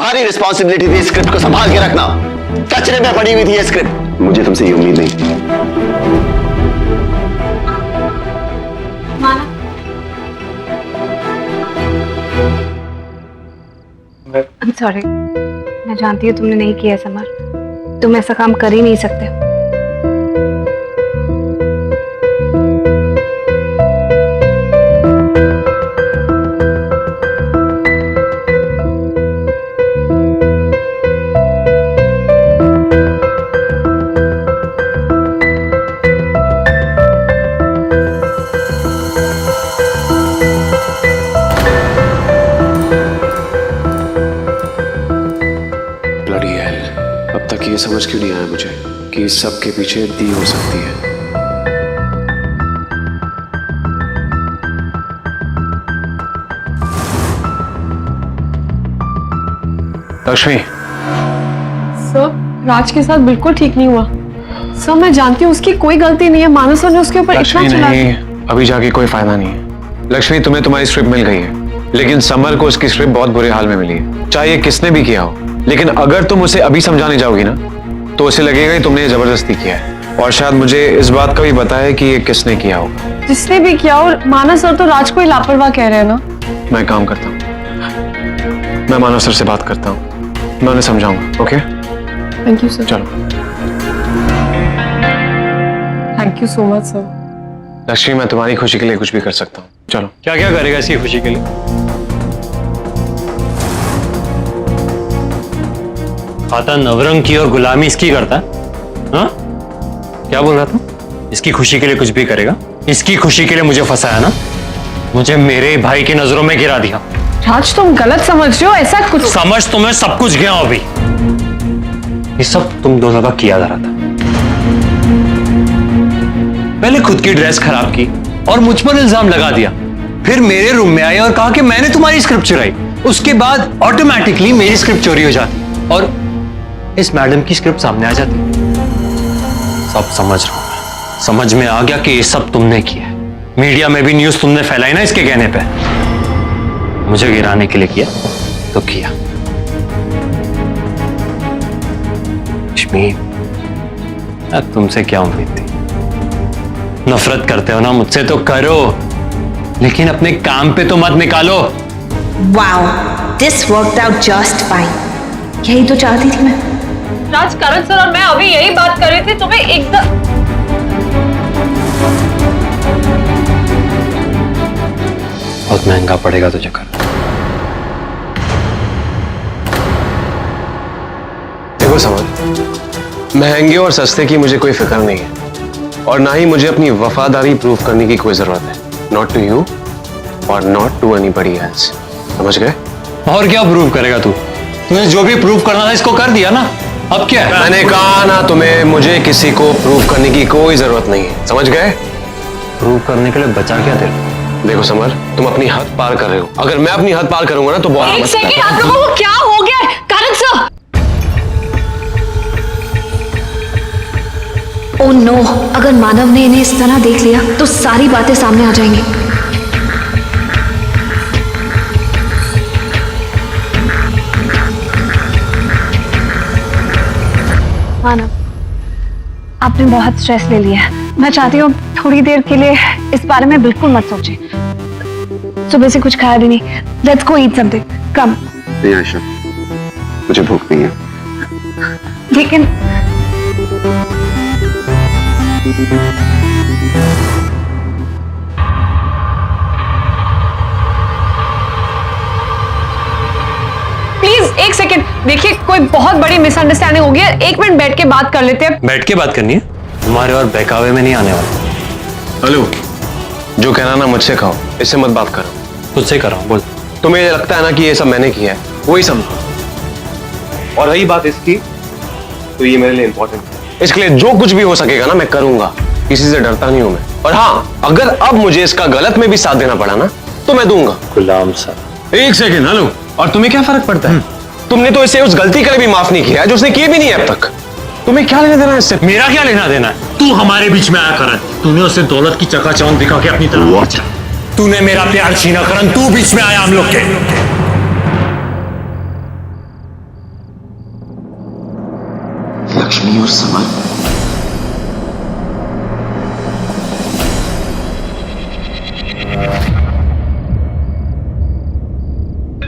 तुम्हारी रिस्पॉन्सिबिलिटी थी स्क्रिप्ट को संभाल के रखना। कचरे में पड़ी हुई थी ये स्क्रिप्ट। मुझे तुमसे ये उम्मीद नहीं। माना, I'm sorry, मैं जानती हूँ तुमने नहीं किया समर। तुम ऐसा काम कर ही नहीं सकते। अब तक ये समझ क्यों नहीं आया मुझे कि इस सब के पीछे दी हो सकती है। लक्ष्मी। सर, राज के साथ बिल्कुल ठीक नहीं हुआ। सर, मैं जानती हूँ उसकी कोई गलती नहीं है। मानव सर ने उसके ऊपर इतना चला। नहीं, अभी जाके कोई फायदा नहीं है। लक्ष्मी, तुम्हें तुम्हारी स्क्रिप्ट मिल गई है, लेकिन समर को उसकी स्क्रिप्ट बहुत बुरे हाल में मिली है, चाहे ये किसने भी किया हो। लेकिन अगर तुम उसे अभी समझाने जाओगी ना, तो उसे लगेगा कि तुमने जबरदस्ती किया है। और शायद मुझे इस बात का भी पता है कि ये किसने किया होगा। जिसने भी किया, और मानव सर तो राज को ही लापरवाह कह रहे हैं ना। मैं काम करता हूँ, मैं मानव सर से बात करता हूँ, मैं उन्हें समझाऊंगा। Okay, thank you sir. चलो। Thank you so much sir. Lakshmi, मैं तुम्हारी खुशी के लिए कुछ भी कर सकता हूँ। चलो। क्या क्या करेगा इसकी खुशी के लिए? खाता नवरंग की और गुलामी इसकी करता है। हाँ, क्या बोल रहा था? इसकी खुशी के लिए कुछ भी करेगा। इसकी खुशी के लिए मुझे फंसाया ना, मुझे मेरे भाई की नजरों में गिरा दिया। राज, तुम गलत समझ रहे हो। ऐसा कुछ समझ तो मैं सब कुछ गया हूं अभी। ये सब तुम दोनों का किया जा रहा था। पहले खुद की ड्रेस खराब की और मुझ पर इल्जाम लगा दिया, फिर मेरे रूम में आए और कहा कि मैंने तुम्हारी स्क्रिप्ट चुराई। उसके बाद ऑटोमेटिकली मेरी स्क्रिप्ट चोरी हो जाती और इस मैडम की स्क्रिप्ट सामने आ जाती। सब समझ रहा हूं मैं, समझ में आ गया कि ये सब तुमने किया है। मीडिया में भी न्यूज तुमने फैलाई ना इसके कहने पे। मुझे गिराने के लिए किया तो किया। लक्ष्मी, तुमसे क्या उम्मीद थी? नफरत करते हो ना मुझसे तो करो, लेकिन अपने काम पे तो मत निकालो। Wow, this worked out just fine. यही तो चाहती थी मैं। राज, करण सर और मैं अभी यही बात कर रहे थे। तुम्हें एकदम बहुत महंगा पड़ेगा तुझे कर। देखो समर, महंगे और सस्ते की मुझे कोई फिक्र नहीं है, और ना ही मुझे अपनी वफादारी प्रूव करने की कोई जरूरत है। नॉट टू यू और नॉट टू एनीबॉडी एल्स। समझ गए? और क्या प्रूव करेगा तू? तूने जो भी प्रूव करना था इसको कर दिया ना, अब क्या है? मैंने कहा ना तुम्हें, मुझे किसी को प्रूव करने की कोई जरूरत नहीं है। समझ गए? प्रूव करने के लिए बचा क्या तेरे? देखो समर, तुम अपनी हद पार कर रहे हो। अगर मैं अपनी हद पार करूंगा ना तो बहुत। एक सेकंड, आप लोगों को क्या हो गया है? करण सर! ओह नो, अगर मानव ने इन्हें इस तरह देख लिया तो सारी बातें सामने आ जाएंगी। मानव, आपने बहुत स्ट्रेस ले लिया है। मैं चाहती हूँ थोड़ी देर के लिए इस बारे में बिल्कुल मत सोचें। सुबह से कुछ खाया भी नहीं। Let's go eat something. Come. नहीं आयशा, मुझे भूख नहीं है। लेकिन प्लीज एक सेकंड, देखिए कोई बहुत बड़ी मिसअंडरस्टैंडिंग हो गई है। एक मिनट बैठ के बात कर लेते हैं। बैठ के बात करनी है? तुम्हारे और बहकावे में नहीं आने वाला। हेलो, जो कहना ना मुझसे कहो, इससे मत बात करो। तुझसे कर रहा हूं, बोल। तुम्हें ये लगता है ना कि ये सब मैंने किया है, वही समझो। और रही बात इसकी, तो ये मेरे लिए इंपॉर्टेंट है। इसके लिए जो कुछ भी हो सकेगा ना मैं करूंगा। किसी से डरता नहीं हूं मैं। और हाँ, अगर अब मुझे इसका गलत में भी साथ देना पड़ा ना तो मैं दूंगा। गुलाम सर। एक सेकंड। हेलो, और तुम्हें क्या फर्क पड़ता है? तुमने तो इसे उस गलती के लिए भी माफ नहीं किया जो उसने की भी नहीं है अब तक। तुम्हें क्या लेना देना है इससे? मेरा क्या लेना देना है? तू हमारे बीच में आया करण, तूने उसे दौलत की चकाचौंध दिखा के अपनी तरफ। तूने मेरा प्यार छीना करण, तू बीच में आया हम लोग के। लक्ष्मी और समर।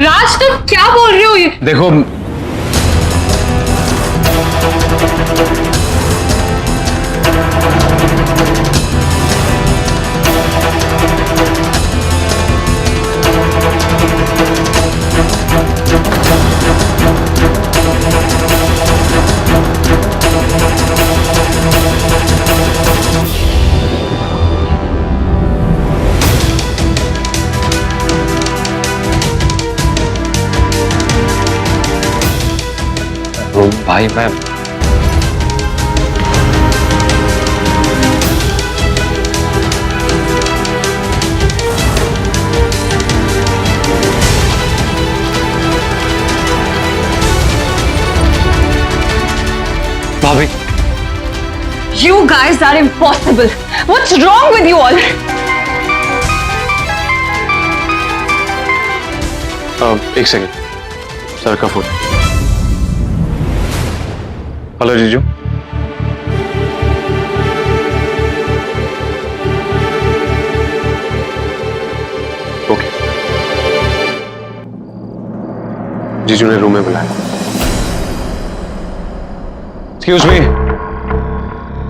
राज तुम क्या बोल रहे हो ये? देखो, भाई मैं भाभी, You guys are impossible. What's wrong with you all? एक सेकंड, सर का फोन। हेलो जीजू। ओके, जीजू ने रूम में बुलाया। एक्सक्यूज मी,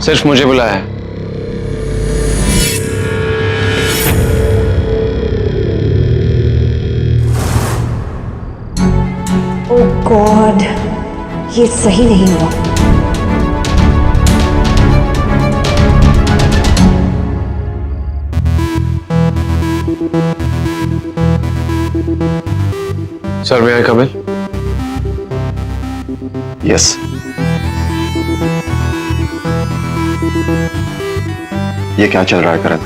सिर्फ मुझे बुलाया है। ओह गॉड, ये सही नहीं हुआ। Sir, may I come in? Yes. ये क्या चल रहा है करण?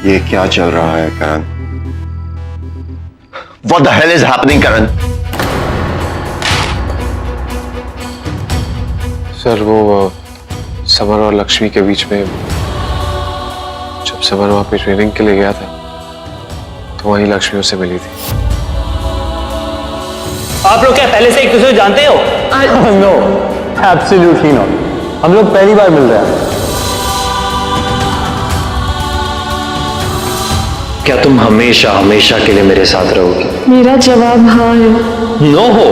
ये क्या चल रहा है करण? What the hell is happening, Karan? Sir, वो समर और लक्ष्मी के बीच में, जब समर वहां पे ट्रेनिंग के लिए गया था तो वहीं लक्ष्मी उससे मिली थी। आप लोग क्या पहले से एक दूसरे को जानते हो? No, absolutely not. हम लोग पहली बार मिल रहे हैं। क्या तुम हमेशा हमेशा के लिए मेरे साथ रहोगी? मेरा जवाब हाँ है। नो हो।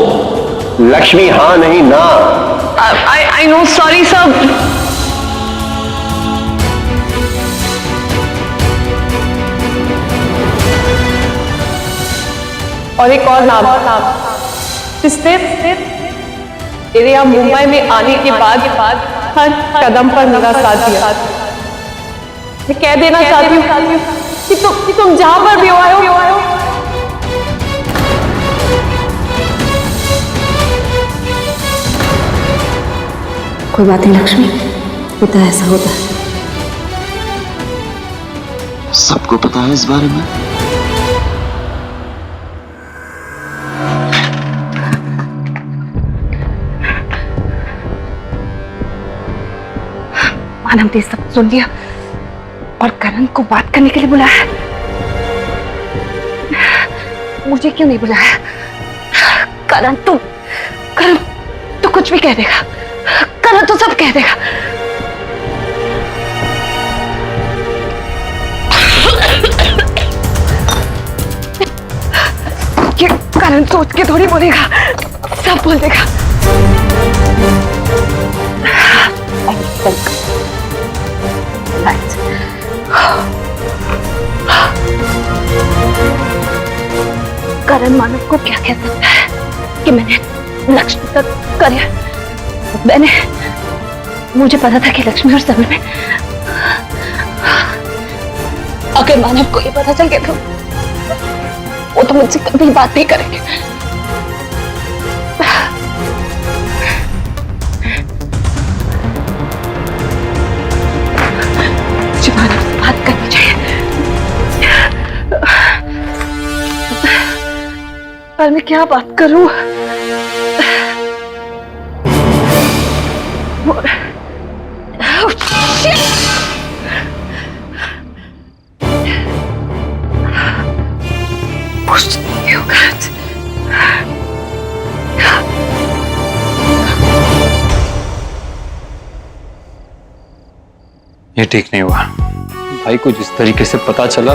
लक्ष्मी हाँ नहीं ना। I know, sorry sir. और एक और नाम, जिसने मेरे यहाँ मुंबई में आने के बाद हर कदम पर मेरा साथ दिया। मैं कह देना चाहती हूँ कि तुम जहां पर भी आए हो, कोई बात नहीं लक्ष्मी, होता है, ऐसा होता है। सबको पता है इस बारे में। मानव ने सब सुन लिया और करण को बात करने के लिए बुलाया। मुझे क्यों नहीं बुलाया? करण तू कुछ भी कह देगा। करण तो सब कह देगा। ये करण सोच के थोड़ी बोलेगा, सब बोल देगा। करण मानव को क्या कह सकता है कि मैंने लक्ष्मी का करियर, मुझे पता था कि लक्ष्मी और समर में, अगर मानव को ये पता चल गया तो वो तो मुझसे कभी बात नहीं करेंगे। मुझे मानव से बात करनी चाहिए, पर मैं क्या बात करूं? कुछ नहीं होगा। ये ठीक नहीं हुआ। भाई को जिस तरीके से पता चला,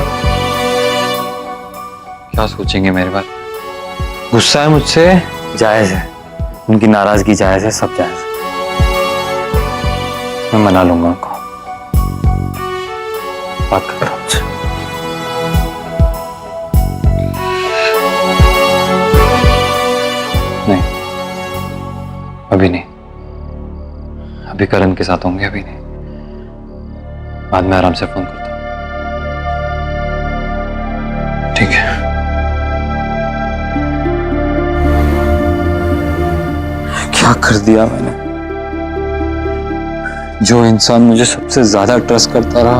क्या सोचेंगे मेरे बारे में? गुस्सा है मुझसे, जायज है। उनकी नाराजगी जायज है, सब जायज है। मैं मना लूंगा उनको। बात करता हूं उनसे। नहीं, अभी नहीं। अभी करण के साथ होंगे, अभी नहीं। बाद में आराम से फोन करता हूं। ठीक है। क्या कर दिया मैंने? जो इंसान मुझे सबसे ज्यादा ट्रस्ट करता रहा,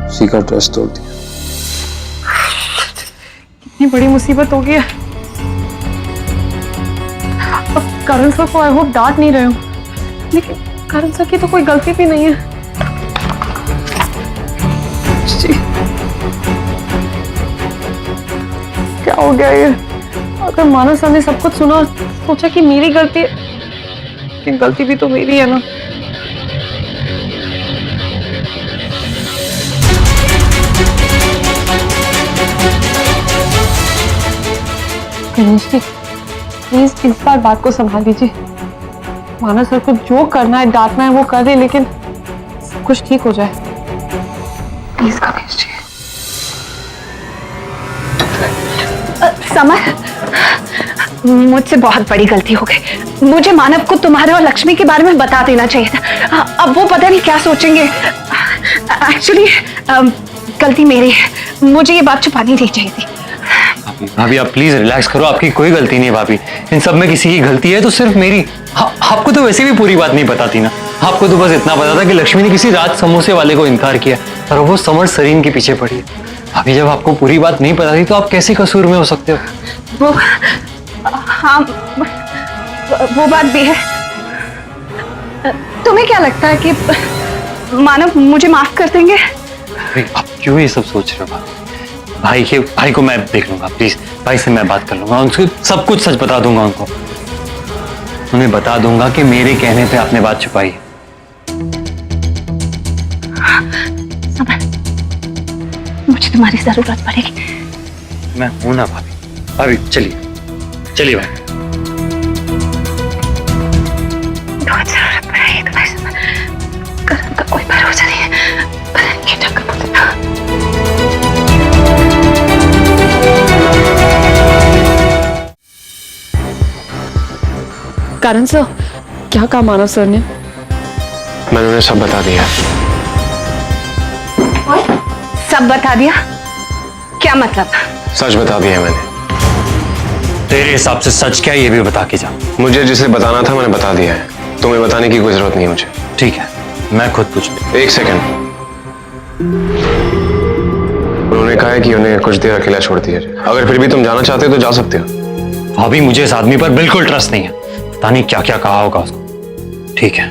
उसी का ट्रस्ट तोड़ दिया। कितनी बड़ी मुसीबत हो गई है। अब करण सर को आई होप डांट नहीं रहे हो, लेकिन करण सर की तो कोई गलती भी नहीं है। जी, क्या हो गया ये? अगर मानव सर ने सब कुछ सुना और सोचा कि मेरी गलती है, लेकिन गलती भी तो मेरी है ना। गणेश जी, प्लीज इस बार बात को संभाल लीजिए। मानव सर को जो करना है, डांटना है, वो कर दे, लेकिन सब कुछ ठीक हो जाए। प्लीज गणेश जी। समर, मुझसे बहुत बड़ी गलती हो गई। मुझे मानव को तुम्हारे और लक्ष्मी के बारे में बता देना चाहिए था। अब वो पता नहीं क्या सोचेंगे। एक्चुअली गलती मेरी है, मुझे ये बात छुपानी नहीं चाहिए थी। भाभी आप प्लीज रिलैक्स करो, आपकी कोई गलती नहीं है भाभी। इन सब में किसी की गलती है तो सिर्फ मेरी। आपको तो वैसे भी पूरी बात नहीं पता थी ना। आपको तो बस इतना पता था कि लक्ष्मी ने किसी रात समोसे वाले को इनकार किया और वो समर सरीन के पीछे पड़ी है। भाभी जब आपको पूरी बात नहीं पता थी तो आप कैसे कसूर में हो सकते हो? वो हाँ, वो बात भी है। तुम्हें क्या लगता है कि मानव मुझे माफ कर देंगे? आप क्यों ये सब सोच रहे हो? भाई को मैं देख लूंगा, प्लीज। भाई से मैं बात कर लूंगा, उनको सब कुछ सच बता दूंगा। उन्हें बता दूंगा कि मेरे कहने पे आपने बात छुपाई है। मुझे तुम्हारी जरूरत पड़ेगी। मैं हूं ना भाभी। भाभी चलिए चलिए भाई। बहुत जरूरत पड़ेगी तुम्हारी समझ। करण का कोई भरोसा नहीं है। ये टक्कर बोलता। करण सर, क्या कहा मानव सर ने? मैंने उन्हें सब बता दिया। सब बता दिया? क्या मतलब? सच बता दिया मैंने। तेरे हिसाब से सच क्या है ये भी बता के जा। मुझे जिसे बताना था मैंने बता दिया है। तुम्हें बताने की कोई जरूरत नहीं है मुझे। ठीक है, मैं खुद पूछ लूं। एक सेकंड। उन्होंने कहा है कि उन्हें कुछ देर अकेला छोड़ दिया जाए। अगर फिर भी तुम जाना चाहते हो तो जा सकते हो। भाभी मुझे इस आदमी पर बिल्कुल ट्रस्ट नहीं है। पता नहीं क्या क्या कहा होगा उसको। ठीक है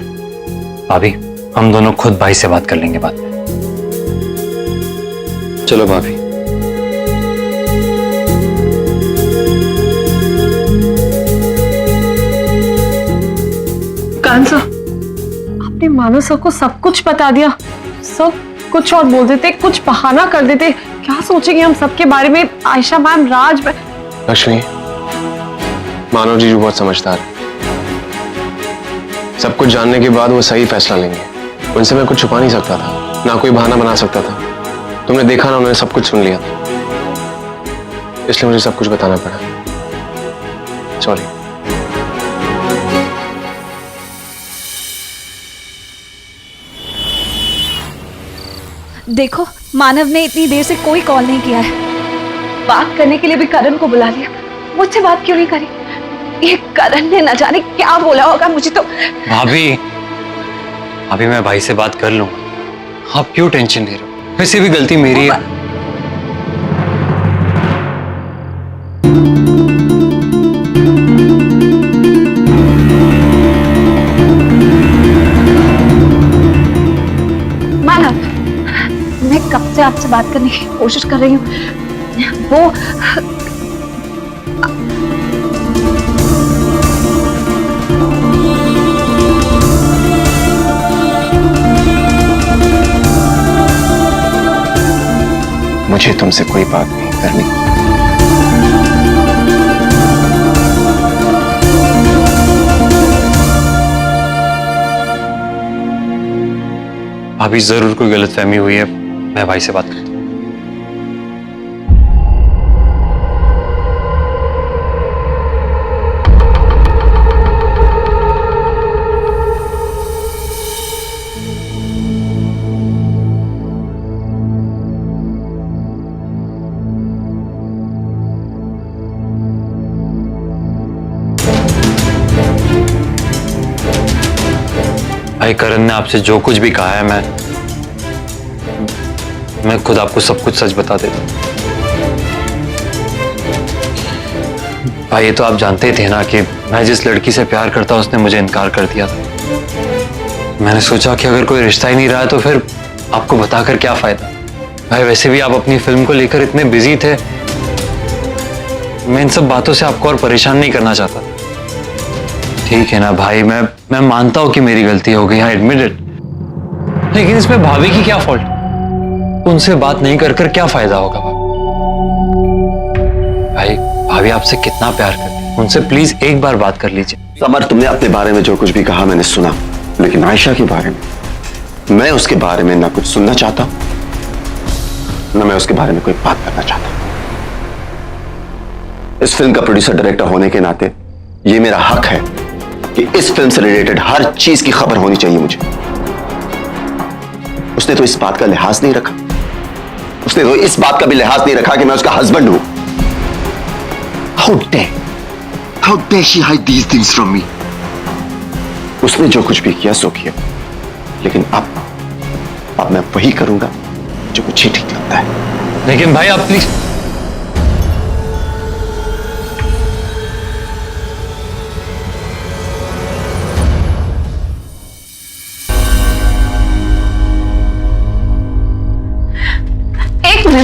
भाभी, हम दोनों खुद भाई से बात कर लेंगे बाद में। चलो भाभी। करण सर, आपने मानव सर को सब कुछ बता दिया। सब कुछ और बोल देते, कुछ बहाना कर देते। क्या सोचेंगे हम सबके बारे में? आयशा मैम, राज मैम। लक्ष्मी, मानव जी बहुत समझदार है। सब कुछ जानने के बाद वो सही फैसला लेंगे। उनसे मैं कुछ छुपा नहीं सकता था, ना कोई बहाना बना सकता था। तुमने देखा ना, उन्होंने सब कुछ सुन लिया, इसलिए मुझे सब कुछ बताना पड़ा। सॉरी। देखो, मानव ने इतनी देर से कोई कॉल नहीं किया है। बात करने के लिए भी करण को बुला लिया। मुझसे बात क्यों नहीं करी? ये करण ने न जाने क्या बोला होगा मुझे तो। भाभी अभी मैं भाई से बात कर लूंगा। आप क्यों टेंशन ले रहे हो? वैसे भी गलती मेरी है। मानव, मैं कब से आपसे बात करने की कोशिश कर रही हूँ। वो मुझे तुमसे कोई बात नहीं करनी। अभी जरूर कोई गलतफहमी हुई है, मैं भाई से बात करता हूँ। भाई करण ने आपसे जो कुछ भी कहा है, मैं खुद आपको सब कुछ सच बता देता हूं। भाई ये तो आप जानते ही थे ना कि मैं जिस लड़की से प्यार करता उसने मुझे इनकार कर दिया था। मैंने सोचा कि अगर कोई रिश्ता ही नहीं रहा तो फिर आपको बताकर क्या फायदा। भाई वैसे भी आप अपनी फिल्म को लेकर इतने बिजी थे, मैं इन सब बातों से आपको और परेशान नहीं करना चाहता। ठीक है ना भाई, मैं मानता हूं कि मेरी गलती हो गई, आई एडमिट इट, लेकिन इसमें भाभी की क्या फॉल्ट? उनसे बात नहीं कर क्या फायदा होगा? भाई भाभी आपसे कितना प्यार करती है, उनसे प्लीज एक बार बात कर लीजिए। समर, तुमने अपने बारे में जो कुछ भी कहा मैंने सुना, लेकिन आयशा के बारे में मैं उसके बारे में ना कुछ सुनना चाहता, ना मैं उसके बारे में कोई बात करना चाहता। इस फिल्म का प्रोड्यूसर डायरेक्टर होने के नाते ये मेरा हक है कि इस फिल्म से रिलेटेड हर चीज की खबर होनी चाहिए मुझे। उसने तो इस बात का लिहाज नहीं रखा, उसने तो इस बात का भी लिहाज नहीं रखा कि मैं उसका हस्बैंड हूं। How dare she hide these things from me? उसने जो कुछ भी किया सो किया, लेकिन अब मैं वही करूंगा जो मुझे ठीक लगता है। लेकिन भाई आप प्लीज,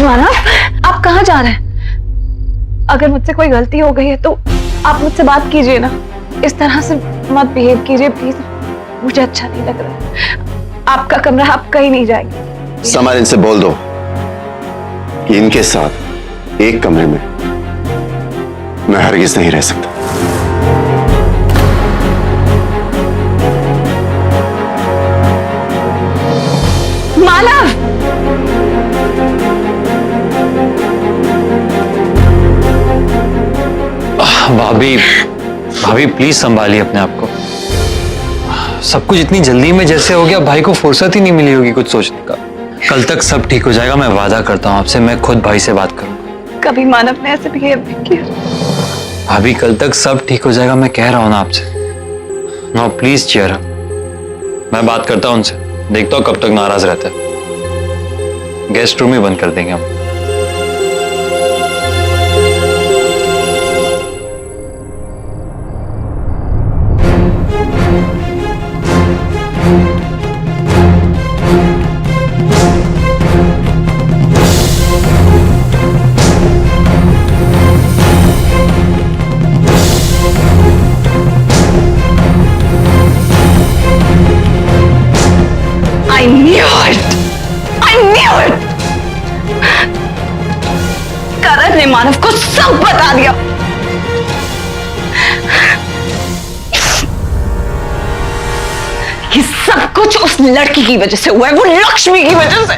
मानव, आप कहाँ जा रहे हैं? अगर मुझसे कोई गलती हो गई है तो आप मुझसे बात कीजिए ना, इस तरह से मत बिहेव कीजिए प्लीज, मुझे अच्छा नहीं लग रहा। आपका कमरा, आप कहीं नहीं जाएंगे। समर, इनसे बोल दो कि इनके साथ एक कमरे में मैं हरगिज नहीं रह सकता। मानव, भाभी प्लीज संभालिए अपने आप को। सब कुछ इतनी जल्दी में जैसे हो गया, भाई को फुर्सत ही नहीं मिली होगी कुछ सोचने का। कल तक सब ठीक हो जाएगा, मैं वादा करता हूँ आपसे, मैं खुद भाई से बात करूंगा। कभी मानव ने ऐसे बिहेव नहीं किया। भाभी कल तक सब ठीक हो जाएगा, मैं कह रहा हूँ ना आपसे। नो प्लीज चेयर अप, मैं बात करता हूँ उनसे, देखता हूँ कब तक नाराज रहता है। गेस्ट रूम ही बंद कर देंगे हम। I knew it! I knew it! करण ने मानव को सब बता दिया। ये सब कुछ उस लड़की की वजह से हुआ है, वो लक्ष्मी की वजह से।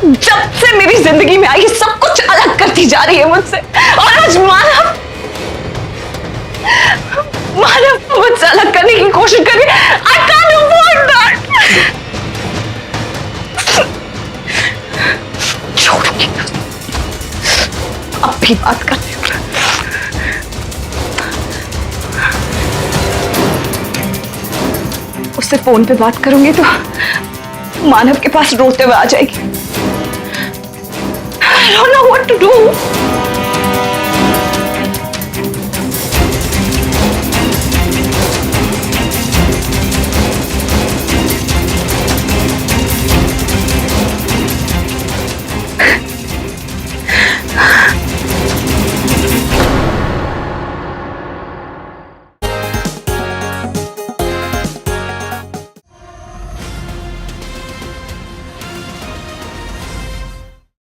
जब से मेरी जिंदगी में आई, ये सब कुछ अलग करती जा रही है मुझसे, और आज मानव को मुझसे अलग करने की कोशिश कर रही है। I can't afford that! छोड़ूंगी, अब भी बात करती हूँ। उससे फोन पे बात करूंगी तो मानव के पास रोते हुए आ जाएगी। I don't know what to do.